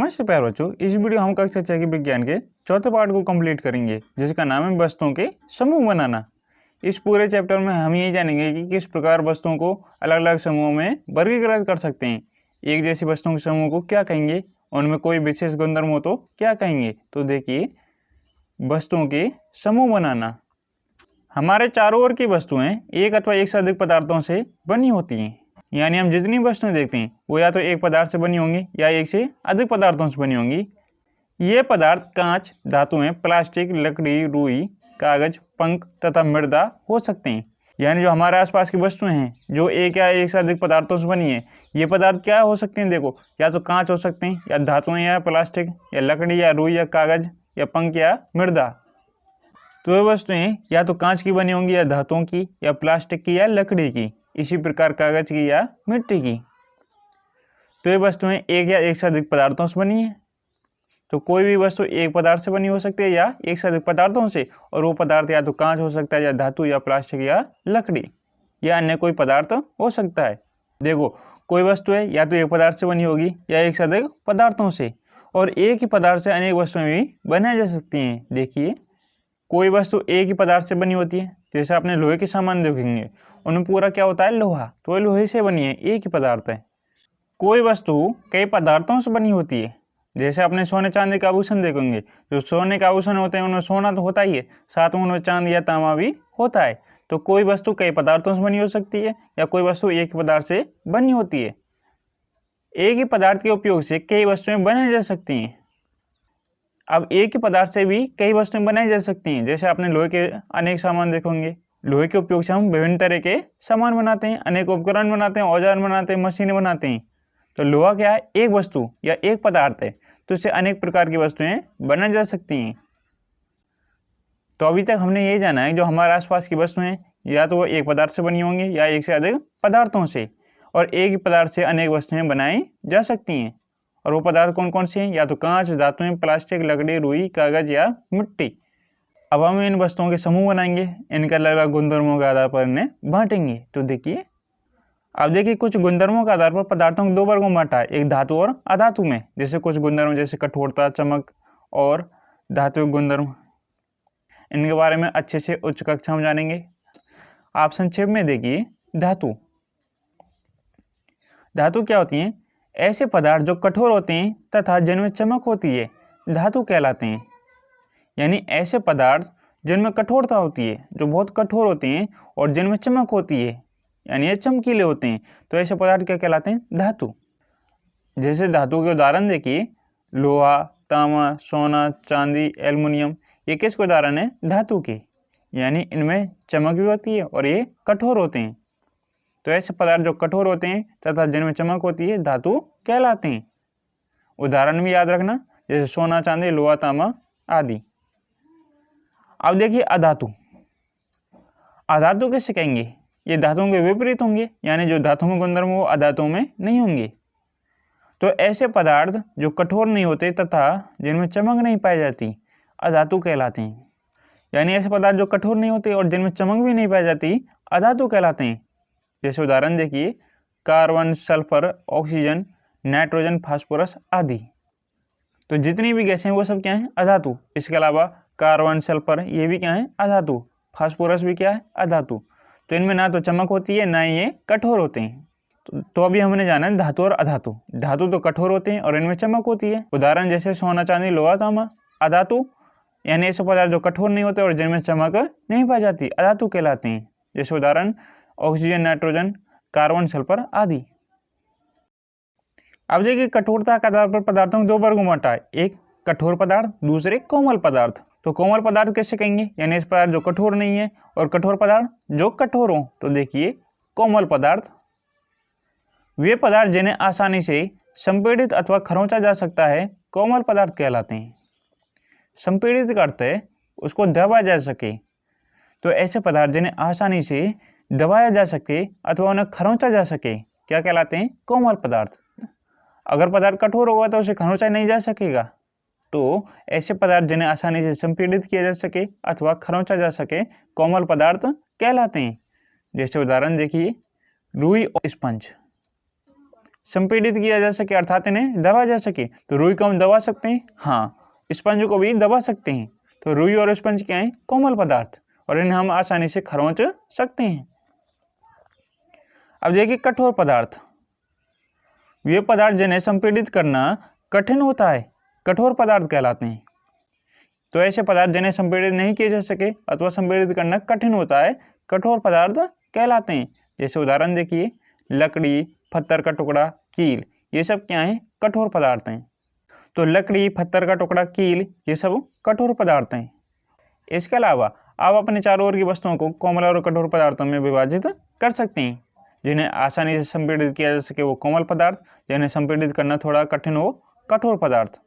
नमस्ते प्यारे बच्चों, इस वीडियो हम कक्षा 6 के विज्ञान के चौथे पार्ट को कंप्लीट करेंगे जिसका नाम है वस्तुओं के समूह बनाना। इस पूरे चैप्टर में हम यही जानेंगे कि किस प्रकार वस्तुओं को अलग अलग समूहों में वर्गीकृत कर सकते हैं। एक जैसी वस्तुओं के समूह को क्या कहेंगे, उनमें कोई विशेष गुणधर्म हो तो क्या कहेंगे। तो देखिए, वस्तुओं के समूह बनाना। हमारे चारों ओर की वस्तुएं एक अथवा एक से अधिक पदार्थों से बनी होती हैं। यानी हम जितनी वस्तुएं देखते हैं वो या तो एक पदार्थ से बनी होंगी या एक से अधिक पदार्थों से बनी होंगी। ये पदार्थ कांच, धातुएं, प्लास्टिक, लकड़ी, रुई, कागज, पंख तथा मृदा हो सकते हैं। यानी जो हमारे आसपास की वस्तुएं हैं जो एक या एक से अधिक पदार्थों से बनी है, ये पदार्थ क्या हो सकते हैं। देखो, या तो कांच हो सकते हैं, या धातुएं, या प्लास्टिक, या लकड़ी, या रुई, या कागज, या पंख, या मृदा। तो ये वस्तुएं या तो कांच की बनी होंगी, या धातुओं की, या प्लास्टिक की, या लकड़ी की। इसी प्रकार कागज की या मिट्टी की। तो ये वस्तुएं एक या एक से अधिक पदार्थों से बनी है। तो कोई भी वस्तु एक पदार्थ से बनी हो सकती है या एक से अधिक पदार्थों से, और वो पदार्थ या तो कांच हो सकता है, या धातु, या प्लास्टिक, या लकड़ी, या अन्य कोई पदार्थ हो सकता है। देखो, कोई वस्तु है या तो एक पदार्थ से बनी होगी या एक से अधिक पदार्थों से, और एक ही पदार्थ से अनेक वस्तुएं भी बनाई जा सकती हैं। देखिए, कोई वस्तु एक ही पदार्थ से बनी होती है, जैसे आपने लोहे के सामान देखेंगे, उनमें पूरा क्या होता है, लोहा, तो वह लोहे से बनी है, एक ही पदार्थ है। कोई वस्तु कई पदार्थों से बनी होती है, जैसे आपने सोने चांदी का आभूषण देखेंगे। जो सोने का आभूषण होते हैं उनमें सोना तो होता ही है, साथ में उनमें चांदी या तांबा भी होता है। तो कोई वस्तु कई पदार्थों से बनी हो सकती है, या कोई वस्तु एक ही पदार्थ से बनी होती है। एक ही पदार्थ के उपयोग से कई वस्तुएं बनाई जा सकती हैं। अब एक ही पदार्थ से भी कई वस्तुएं बनाई जा सकती हैं, जैसे आपने लोहे के अनेक सामान देखेंगे। लोहे के उपयोग से हम विभिन्न तरह के सामान बनाते हैं, अनेक उपकरण बनाते हैं, औजार बनाते हैं, मशीनें बनाते हैं। तो लोहा क्या है, एक वस्तु या एक पदार्थ है, तो इससे अनेक प्रकार की वस्तुएं बनाई जा सकती हैं। तो अभी तक हमने यही जाना है, जो हमारे आसपास की वस्तुएं या तो वो एक पदार्थ से बनी होंगी या एक से अधिक पदार्थों से, और एक ही पदार्थ से अनेक वस्तुएं बनाई जा सकती हैं। और वो पदार्थ कौन कौन से हैं, या तो कांच, धातुएं, प्लास्टिक, लकड़ी, रुई, कागज या मिट्टी। अब हम इन वस्तुओं के समूह बनाएंगे, इनके अलग अलग गुणधर्मों के आधार पर इन्हें बांटेंगे। तो देखिए, अब देखिए, कुछ गुणधर्मों के आधार पर पदार्थों को दो वर्गों में बांटा है, एक धातु और अधातु में। जैसे कुछ गुणधर्म जैसे कठोरता, चमक और धातुविक गुणधर्म, इनके बारे में अच्छे से उच्च कक्षा में जानेंगे। आप संक्षेप में देखिए, धातु। धातु क्या होती हैं, ऐसे पदार्थ जो कठोर होते हैं तथा जिनमें चमक होती है, धातु कहलाते हैं। यानी ऐसे पदार्थ जिनमें कठोरता होती है, जो बहुत कठोर होते हैं, और जिनमें चमक होती है, यानी ये चमकीले होते हैं, तो ऐसे पदार्थ क्या कहलाते हैं, धातु। जैसे धातु के उदाहरण देखिए, लोहा, तांबा, सोना, चांदी, एल्युमिनियम, ये किसके उदाहरण है, धातु के। यानी इनमें चमक भी होती है और ये कठोर होते हैं। तो ऐसे पदार्थ जो कठोर होते हैं तथा जिनमें चमक होती है, धातु कहलाते हैं। उदाहरण भी याद रखना, जैसे सोना, चांदी, लोहा, तांबा आदि। अब देखिए, अधातु। अधातु किसे कहेंगे, ये धातुओं के विपरीत होंगे, यानी जो धातुओं में गुणधर्म वो अधातुओं में नहीं होंगे। तो ऐसे पदार्थ जो कठोर नहीं होते तथा जिनमें चमक नहीं पाई जाती, अधातु कहलाते हैं। यानी ऐसे पदार्थ जो कठोर नहीं होते और जिनमें चमक भी नहीं पाई जाती, अधातु कहलाते हैं। जैसे उदाहरण देखिए, carbon, sulphur, oxygen, nitrogen, phosphorus आदि। तो जितनी भी गैसें वो सब क्या है, अधातु। इसके अलावा कार्बन, सल्फर, ये भी क्या है, अधातु। फास्फोरस भी क्या है, अधातु। तो इनमें ना तो चमक होती है, ना ही ये कठोर होते हैं। तो अभी हमने जाना है धातु और अधातु। धातु तो कठोर होते हैं और इनमें चमक होती है। उदाहरण जैसे सोना, चांदी, लोहा, तांबा। अधातु यानी ऐसे पदार्थ जो कठोर नहीं होते और जिनमें चमक नहीं पाई जाती, अधातु कहलाते हैं। जैसे उदाहरण ऑक्सीजन, नाइट्रोजन, कार्बन, सल्फर आदि। अब देखिए, कठोरता के आधार पर पदार्थों को दो वर्गों में बांटा है, एक कठोर पदार्थ, दूसरे कोमल पदार्थ। तो कोमल पदार्थ कैसे कहेंगे, यानी इस पदार्थ जो कठोर नहीं है, और कठोर पदार्थ जो कठोर हो। तो देखिए, कोमल पदार्थ वे पदार्थ जिन्हें आसानी से संपीड़ित अथवा खरोंचा जा सकता है, कोमल पदार्थ कहलाते हैं। संपीड़ित का अर्थ है उसको दबाया जा सके। तो ऐसे पदार्थ जिन्हें आसानी से दबाया जा सके अथवा उन्हें खरोंचा जा सके, क्या कहलाते हैं, कोमल पदार्थ। अगर पदार्थ कठोर होगा तो उसे खरोंचा नहीं जा सकेगा। तो ऐसे पदार्थ जिन्हें आसानी से संपीड़ित किया जा सके अथवा खरोंचा जा सके, कोमल पदार्थ कहलाते हैं। जैसे उदाहरण देखिए, रुई और स्पंज। संपीड़ित किया जा सके अर्थात इन्हें दबा जा सके। तो रुई को हम दबा सकते हैं, हाँ। स्पंज को भी दबा सकते हैं। तो रुई और स्पंज क्या है? कोमल पदार्थ, और इन्हें हम आसानी से खरोंच सकते हैं। अब देखिए कठोर पदार्थ, वे पदार्थ जिन्हें संपीड़ित करना कठिन होता है कठोर पदार्थ कहलाते हैं। तो ऐसे पदार्थ जिन्हें संपीड़ित नहीं किए जा सके अथवा संपीड़ित करना कठिन होता है कठोर पदार्थ कहलाते हैं। जैसे उदाहरण देखिए, लकड़ी, पत्थर का टुकड़ा, कील, ये सब क्या है? कठोर पदार्थ हैं। तो लकड़ी, पत्थर का टुकड़ा, कील, ये सब कठोर पदार्थ हैं। इसके अलावा आप अपने चारों ओर की वस्तुओं को कोमल और कठोर पदार्थों में विभाजित कर सकते हैं। जिन्हें आसानी से संपीड़ित किया जा सके वो कोमल पदार्थ, जिन्हें संपीड़ित करना थोड़ा कठिन हो कठोर पदार्थ।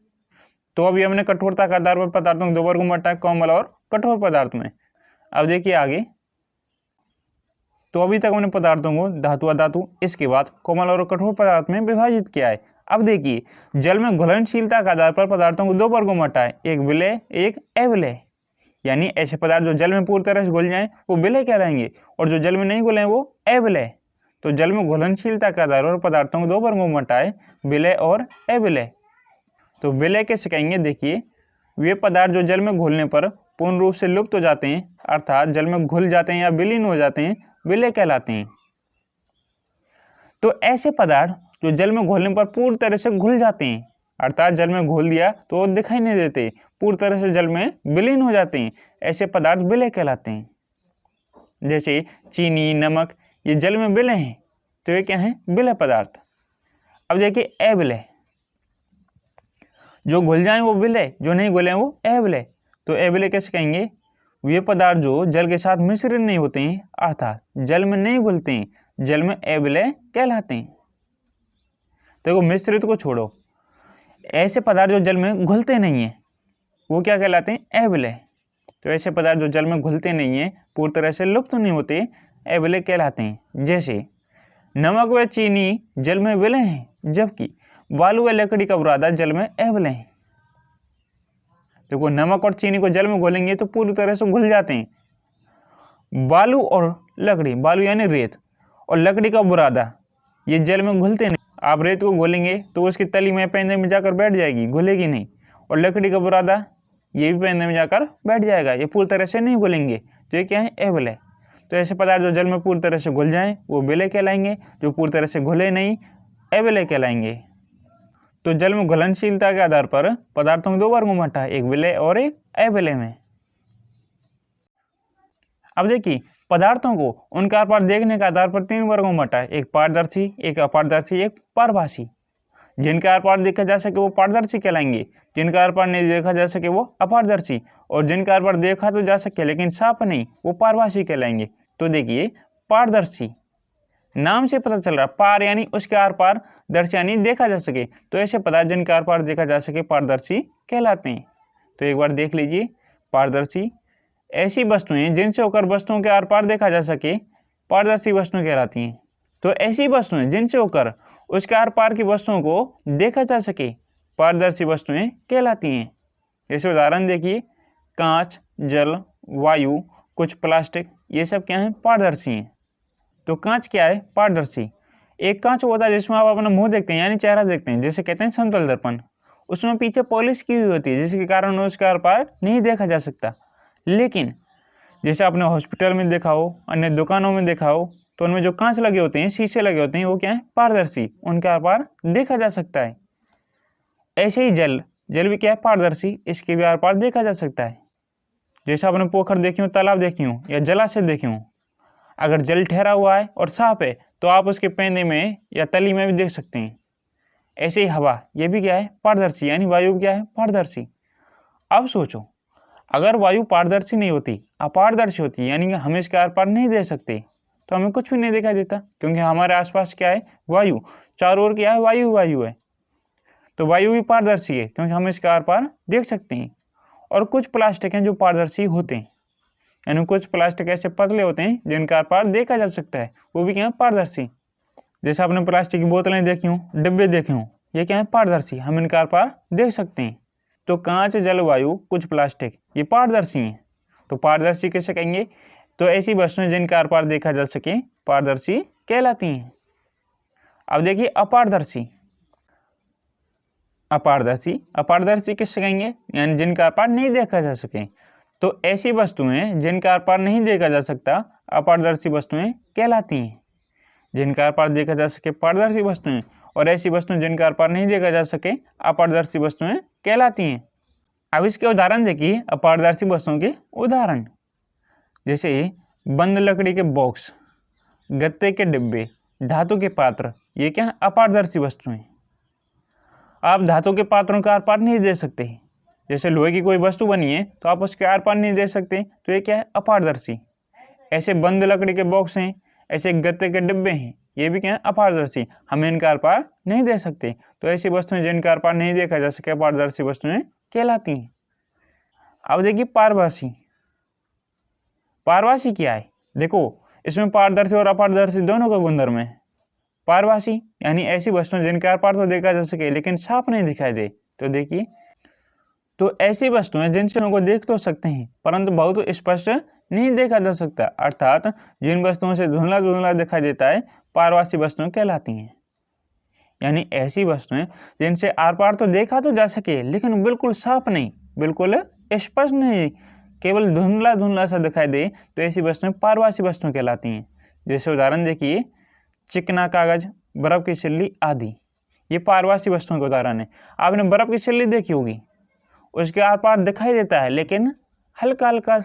तो अभी हमने कठोरता के आधार पर पदार्थों के दो वर्गों में बांटा है, कोमल और कठोर पदार्थ में। अब देखिए आगे, तो अभी तक हमने पदार्थों को धातु अधातु, इसके बाद कोमल और कठोर पदार्थ में विभाजित किया है। अब देखिए, जल में घुलनशीलता के आधार पर पदार्थों को दो वर्गों में बांटा है, एक विलय एक अविलय। यानी ऐसे पदार्थ जो जल में पूरी तरह से घुल जाएं वो विलय कहलाएंगे, और जो जल में नहीं घुले वो अविलय। तो जल में घुलनशीलता के आधार पर पदार्थों को दो वर्गों में बांटा है, विलय और अविलय। तो विलय कैसे कहेंगे? देखिए, वे पदार्थ जो जल में घुलने पर पूर्ण रूप से लुप्त हो जाते हैं, अर्थात जल में घुल जाते हैं या विलीन हो जाते हैं, विलय कहलाते हैं। तो ऐसे पदार्थ जो जल में घुलने पर पूर्ण तरह से घुल जाते हैं, अर्थात जल में घोल दिया तो वो दिखाई नहीं देते, पूरी तरह से जल में विलीन हो जाते हैं, ऐसे पदार्थ विलय कहलाते हैं। जैसे चीनी, नमक, ये जल में विलय हैं, तो ये क्या है? विलय पदार्थ। अब देखिए अविलय, जो घुल जाए वो विलय, जो नहीं घुले वो अविलय। तो अविलय कैसे कहेंगे? वे पदार्थ जो जल के साथ मिश्रित नहीं होते हैं, अर्थात जल में नहीं घुलते हैं, जल में अविलय कहलाते हैं। देखो मिश्रित को छोड़ो, ऐसे पदार्थ जो जल में घुलते नहीं है वो क्या कहलाते हैं? अविलय। तो ऐसे पदार्थ जो जल में घुलते नहीं है, पूरी तरह से लुप्त नहीं होते, अविलय कहलाते हैं। जैसे नमक व चीनी जल में विलय हैं, जबकि बालू व लकड़ी का बुरादा जल में अविलय है। देखो नमक और चीनी को जल में घोलेंगे तो पूरी तरह से घुल जाते हैं। बालू और लकड़ी, बालू यानी रेत, और लकड़ी का बुरादा, ये जल में घुलते नहीं। आप रेत को घोलेंगे तो उसकी तली में पैंदे में जाकर बैठ जाएगी, घुलेगी नहीं। और लकड़ी का बुरादा ये भी पैंदे में जाकर बैठ जाएगा, ये पूरी तरह से नहीं घुलेंगे, तो ये क्या है? अविलय। तो ऐसे पदार्थ जो जल में पूरी तरह से घुल जाएं वो विलय कहलाएंगे, जो पूरी तरह से घुले नहीं अविलय कहलाएंगे। तो जल में घुलनशीलता के आधार पर पदार्थों को दो वर्गों में बांटा है, एक विलय और एक अविलय में। अब देखिए, पदार्थों को उनका आर पार देखने के आधार पर तीन वर्गों में बांटा है, एक पारदर्शी, एक अपारदर्शी, एक पारभासी। जिनका आर पार देखा जा सके वो पारदर्शी कहलाएंगे, जिनका आर पार नहीं देखा जा सके वो अपारदर्शी, और जिनका आर पार देखा तो जा सके लेकिन साफ नहीं, वो पारभासी कहलाएंगे। तो देखिए, पारदर्शी, नाम से पता चल रहा, पार यानी उसके आर पार, दर्शी यानी देखा जा सके, तो ऐसे पदार्थ जिनके आर पार देखा जा सके पारदर्शी कहलाते हैं। तो एक बार देख लीजिए, पारदर्शी ऐसी वस्तुएं जिनसे होकर वस्तुओं के आर पार देखा जा सके पारदर्शी वस्तुएं कहलाती हैं। तो ऐसी वस्तुएं जिनसे होकर उसके आर पार की वस्तुओं को देखा जा सके पारदर्शी वस्तुएं कहलाती हैं। जैसे उदाहरण देखिए, कांच, जल, वायु, कुछ प्लास्टिक, ये सब क्या है? पारदर्शी हैं। तो कांच क्या है? पारदर्शी। एक कांच होता है जिसमें आप अपना मुंह देखते हैं यानी चेहरा देखते हैं, जिसे कहते हैं समतल दर्पण। उसमें पीछे पॉलिश की हुई होती है जिसके कारण उसके आर पार नहीं देखा जा सकता। लेकिन जैसे आपने हॉस्पिटल में देखा हो, अन्य दुकानों में देखा हो, तो उनमें जो कांच लगे होते हैं, शीशे लगे होते हैं, वो क्या है? पारदर्शी, उनके आर पार देखा जा सकता है। ऐसे ही जल भी क्या है? पारदर्शी, इसके भी आर पार देखा जा सकता है। जैसे आपने पोखर देखी हो, तालाब देखी हो या जलाशय देखी हो, अगर जल ठहरा हुआ है और साफ है तो आप उसके पैंदे में या तली में भी देख सकते हैं। ऐसे ही हवा, ये भी क्या है? पारदर्शी, यानी वायु क्या है? पारदर्शी। अब सोचो, अगर वायु पारदर्शी नहीं होती, अपारदर्शी होती, यानी कि हम इसके आर पार नहीं देख सकते, तो हमें कुछ भी नहीं दिखाई देता, क्योंकि हमारे आसपास क्या है? वायु, चारों ओर क्या है? वायु वायु है। तो वायु भी पारदर्शी है क्योंकि हम इसके आर पार देख सकते हैं। और कुछ प्लास्टिक हैं जो पारदर्शी होते हैं, यानी कुछ प्लास्टिक ऐसे पतले होते हैं जिनका आर पार देखा जा सकता है, वो भी क्या है? पारदर्शी। जैसे आपने प्लास्टिक की बोतलें देखी हों, डिब्बे देखे हों, ये क्या है? पारदर्शी, हम इनका आर पार देख सकते हैं। तो कांच, जल, वायु, कुछ प्लास्टिक, ये पारदर्शी हैं। तो पारदर्शी कैसे कहेंगे? तो ऐसी वस्तुएं जिनका आर पार देखा जा सके पारदर्शी कहलाती हैं। अब देखिए अपारदर्शी। अपारदर्शी, अपारदर्शी किससे कहेंगे, यानी जिनका आर पार नहीं देखा जा सके। तो ऐसी वस्तुएं जिनका आर पार नहीं देखा जा सकता अपारदर्शी वस्तुएं कहलाती हैं। जिनका आर पार देखा जा सके पारदर्शी वस्तुएं, और ऐसी वस्तुएं जिनका आर पार नहीं देखा जा सके अपारदर्शी वस्तुएं कहलाती हैं। अब इसके उदाहरण देखिए, अपारदर्शी वस्तुओं के उदाहरण, जैसे बंद लकड़ी के बॉक्स, गत्ते के डिब्बे, धातु के पात्र, ये क्या है, अपारदर्शी वस्तुएं। आप धातु के पात्रों का आर पार नहीं दे सकते। जैसे लोहे की कोई वस्तु बनी है तो आप उसके आर पार नहीं दे सकते, तो ये क्या है, अपारदर्शी। ऐसे बंद लकड़ी के बॉक्स हैं, ऐसे गत्ते के डिब्बे हैं, ये भी क्या है, अपारदर्शी। हम इनका आर पार नहीं दे सकते। तो ऐसी वस्तुएं जिनका आर पार नहीं देखा जा सके अपारदर्शी वस्तुएं कहलाती हैं। अब देखिए पारभासी। पारभासी क्या है, देखो इसमें पारदर्शी और अपारदर्शी दोनों का गुणधर्म है। पारभासी यानी ऐसी वस्तुएं जिनके आर पार तो देखा जा सके लेकिन साफ नहीं दिखाई दे। तो देखिए, तो ऐसी वस्तुएं जिनसे उनको देख तो सकते हैं परंतु बहुत स्पष्ट नहीं देखा जा सकता, अर्थात जिन वस्तुओं से धुंधला धुंधला दिखाई देता है पारभासी वस्तुएं कहलाती हैं। यानी ऐसी वस्तुएं जिनसे आर पार तो देखा तो जा सके लेकिन बिल्कुल साफ नहीं, बिल्कुल स्पष्ट नहीं, केवल धुंधला धुंधला सा दिखाई दे, तो ऐसी वस्तुएं पारभासी वस्तुएं कहलाती हैं। जैसे उदाहरण देखिए, चिकना कागज, बर्फ की सिल्ली आदि, ये पारभासी वस्तुओं के उदाहरण है। आपने बर्फ की सिल्ली देखी होगी, उसके आर पार दिखाई देता है लेकिन हल्का हल्का,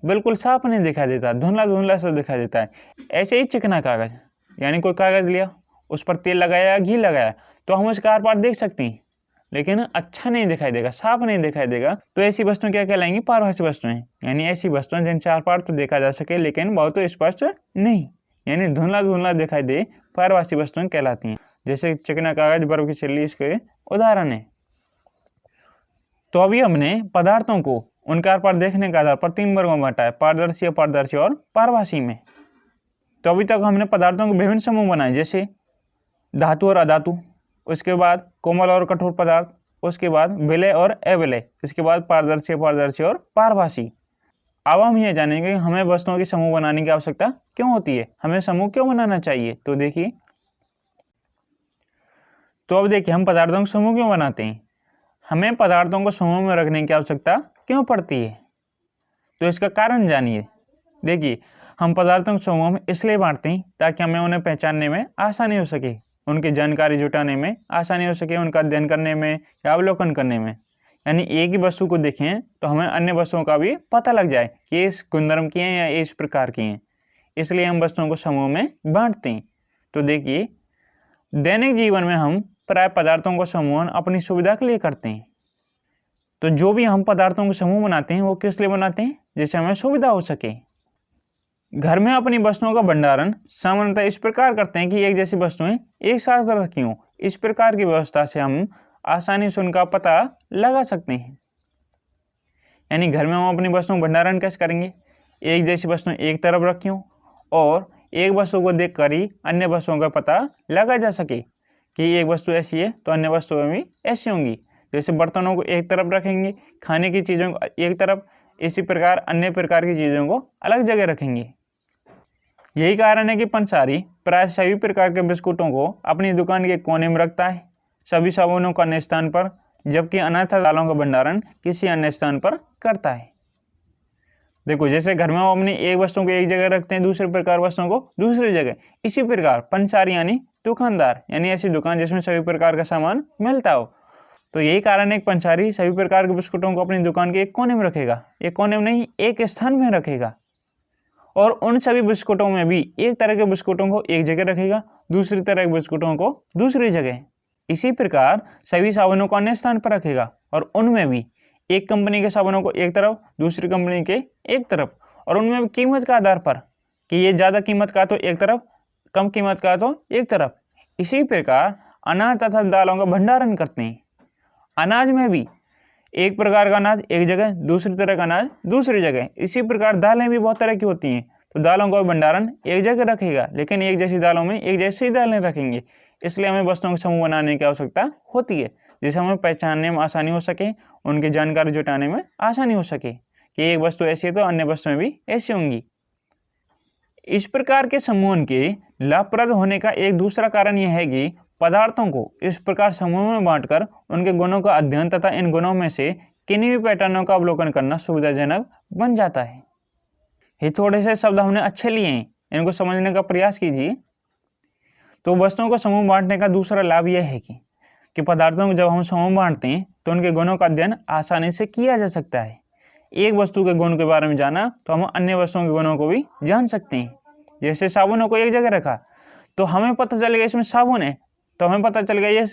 बिल्कुल साफ नहीं दिखाई देता, धुंधला धुंधला सा दिखाई देता है। ऐसे ही चिकना कागज, यानी कोई कागज लिया, उस पर तेल लगाया, घी लगाया, तो हम उसका आर पार देख सकते हैं लेकिन अच्छा नहीं दिखाई देगा, साफ नहीं दिखाई देगा। तो ऐसी वस्तुएं क्या कहलाएंगी, पारभासी वस्तुएं। यानी ऐसी वस्तुएं जिनसे आर पार तो देखा जा सके लेकिन बहुत स्पष्ट नहीं, यानी धुंधला धुंधला दिखाई दे, पारभासी वस्तुएं कहलाती हैं। जैसे चिकना कागज, बर्फ की सिल्ली इसके उदाहरण है। तो अभी हमने पदार्थों को उनके आर पार देखने के आधार पर 3 वर्गों में बांटा है, पारदर्शी, अपारदर्शी और पारभासी में। तो अभी तक हमने पदार्थों के विभिन्न समूह बनाए, जैसे धातु और अधातु, उसके बाद कोमल और कठोर पदार्थ, उसके बाद विलय और अविलय, इसके बाद पारदर्शी, अपारदर्शी और पारभासी। अब हम ये जानेंगे कि हमें वस्तुओं की समूह बनाने की आवश्यकता क्यों होती है, हमें समूह क्यों बनाना चाहिए। तो देखिए, तो अब देखिए हम पदार्थों के समूह क्यों बनाते हैं, हमें पदार्थों को समूह में रखने की आवश्यकता क्यों पड़ती है, तो इसका कारण जानिए। देखिए, हम पदार्थों के समूह में इसलिए बांटते हैं ताकि हमें उन्हें पहचानने में आसानी हो सके, उनकी जानकारी जुटाने में आसानी हो सके, उनका अध्ययन करने में या अवलोकन करने में। यानी एक ही वस्तु को देखें तो हमें अन्य वस्तुओं का भी पता लग जाए कि ये इस गुणधर्म की हैं या इस प्रकार की हैं, इसलिए हम वस्तुओं को समूह में बांटते हैं। तो देखिए, दैनिक जीवन में हम प्राय पदार्थों को समूहन अपनी सुविधा के लिए करते हैं। तो जो भी हम पदार्थों को समूह बनाते हैं वो किस लिए बनाते हैं, जिससे हमें सुविधा हो सके। घर में अपनी वस्तुओं का भंडारण सामान्यतः इस प्रकार करते हैं कि एक जैसी वस्तुएं एक साथ रखी हों। इस प्रकार की व्यवस्था से हम आसानी से उनका पता लगा सकते हैं। यानी घर में हम अपनी वस्तुओं का भंडारण कैसे करेंगे, एक जैसी वस्तुएं एक तरफ रखी हों और एक वस्तु को देखकर ही अन्य वस्तुओं का पता लगा जा सके कि एक वस्तु ऐसी है तो अन्य वस्तुएं भी ऐसी होंगी। जैसे बर्तनों को एक तरफ रखेंगे, खाने की चीज़ों को एक तरफ, इसी प्रकार अन्य प्रकार की चीज़ों को अलग जगह रखेंगे। यही कारण है कि पंसारी प्राय सभी प्रकार के बिस्कुटों को अपनी दुकान के कोने में रखता है, सभी साबुनों को अन्य स्थान पर, जबकि अन्यथा दालों का भंडारण किसी अन्य स्थान पर करता है। देखो, जैसे घर में हम अपनी एक वस्तु को एक जगह रखते हैं, दूसरे प्रकार वस्तुओं को दूसरी जगह, इसी प्रकार पंसारी यानी दुकानदार, यानी ऐसी दुकान जिसमें सभी प्रकार का सामान मिलता हो। तो यही कारण है कि पंसारी सभी प्रकार के बिस्कुटों को अपनी दुकान के एक कोने में रखेगा, एक कोने में नहीं, एक स्थान में रखेगा, और उन सभी बिस्कुटों में भी एक तरह के बिस्कुटों को एक जगह रखेगा, दूसरी तरह के बिस्कुटों को दूसरी जगह। इसी प्रकार सभी साबुनों को अन्य स्थान पर रखेगा और उनमें भी एक कंपनी के साबुनों को एक तरफ, दूसरी कंपनी के एक तरफ, और उनमें भी कीमत का आधार पर कि ये ज़्यादा कीमत का तो एक तरफ, कम कीमत का तो एक तरफ। इसी प्रकार अनाज तथा दालों का भंडारण करते हैं। अनाज में भी एक प्रकार का अनाज एक जगह, दूसरी तरह का अनाज दूसरी जगह। इसी प्रकार दालें भी बहुत तरह की होती हैं, तो दालों का भंडारण एक जगह रखेगा, लेकिन एक जैसी दालों में एक जैसी दालें रखेंगे। इसलिए हमें वस्तुओं के समूह बनाने की आवश्यकता होती है, जिससे हमें पहचानने में आसानी हो सके, उनकी जानकारी जुटाने में आसानी हो सके कि एक वस्तु ऐसी है तो अन्य वस्तुएं भी ऐसी होंगी। इस प्रकार के समूहन के लाभप्रद होने का एक दूसरा कारण यह है कि पदार्थों को इस प्रकार समूह में बांटकर उनके गुणों का अध्ययन तथा इन गुणों में से किन्हीं भी पैटर्नों का अवलोकन करना सुविधाजनक बन जाता है। ये थोड़े से शब्द हमने अच्छे लिए हैं, इनको समझने का प्रयास कीजिए। तो वस्तुओं को समूह बांटने का दूसरा लाभ यह है कि पदार्थों को जब हम समूह बांटते हैं तो उनके गुणों का अध्ययन आसानी से किया जा सकता है। एक वस्तु के गुण के बारे में जाना तो हम अन्य वस्तुओं के गुणों को भी जान सकते हैं। जैसे साबुनों को एक जगह रखा तो हमें पता चल गया इसमें साबुन है, तो हमें पता चल गया ये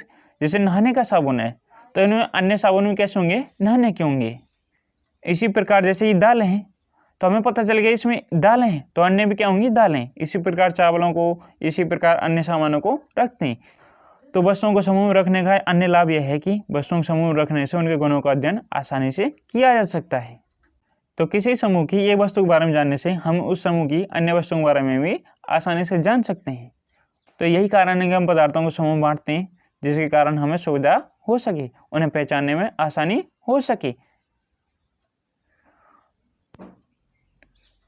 जैसे नहाने का साबुन है तो इनमें अन्य साबुन भी कैसे होंगे, नहाने के होंगे। इसी प्रकार जैसे ये दाल हैं तो हमें पता चल गया इसमें दालें हैं तो अन्य भी क्या होंगी, दालें। इसी प्रकार चावलों को, इसी प्रकार अन्य सामानों को रखते हैं। तो वस्तुओं को समूह में रखने का अन्य लाभ यह है कि वस्तुओं को समूह में रखने से उनके गुणों का अध्ययन आसानी से किया जा सकता है। तो किसी समूह की एक वस्तु के बारे में जानने से हम उस समूह की अन्य वस्तुओं के बारे में भी आसानी से जान सकते हैं। तो यही कारण है कि हम पदार्थों को समूह बांटते हैं, जिसके कारण हमें सुविधा हो सके, उन्हें पहचानने में आसानी हो सके।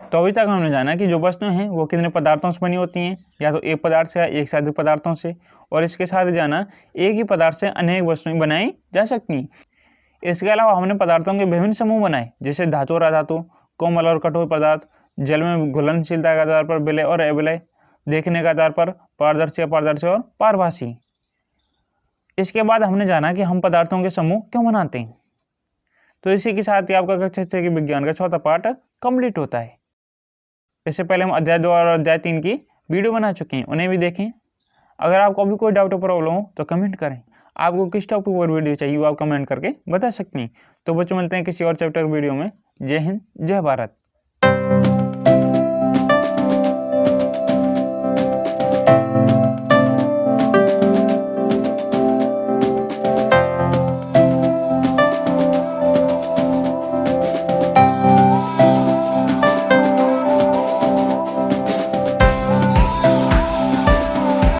तो अभी तक हमने जाना कि जो वस्तुएं हैं वो कितने पदार्थों से बनी होती हैं, या तो एक पदार्थ से या एक से अधिक पदार्थों से, और इसके साथ जाना एक ही पदार्थ से अनेक वस्तुएं बनाई जा सकती हैं। इसके अलावा हमने पदार्थों के विभिन्न समूह बनाए, जैसे धातु और अधातु, कोमल और कठोर पदार्थ, जल में घुलनशीलता के आधार पर विलय और अविलय, देखने के आधार पर पारदर्शी, अपारदर्शी और पारभासी। इसके बाद हमने जाना कि हम पदार्थों के समूह क्यों बनाते हैं। तो इसी के साथ ही आपका कक्षा 6 के विज्ञान का चौथा पार्ट कंप्लीट होता है। इससे पहले हम अध्याय 2 और अध्याय 3 की वीडियो बना चुके हैं, उन्हें भी देखें। अगर आपको अभी कोई डाउट प्रॉब्लम हो तो कमेंट करें। आपको किस टॉपिक पर वीडियो चाहिए वो आप कमेंट करके बता सकते हैं। तो बच्चों मिलते हैं किसी और चैप्टर वीडियो में। जय हिंद, जय भारत।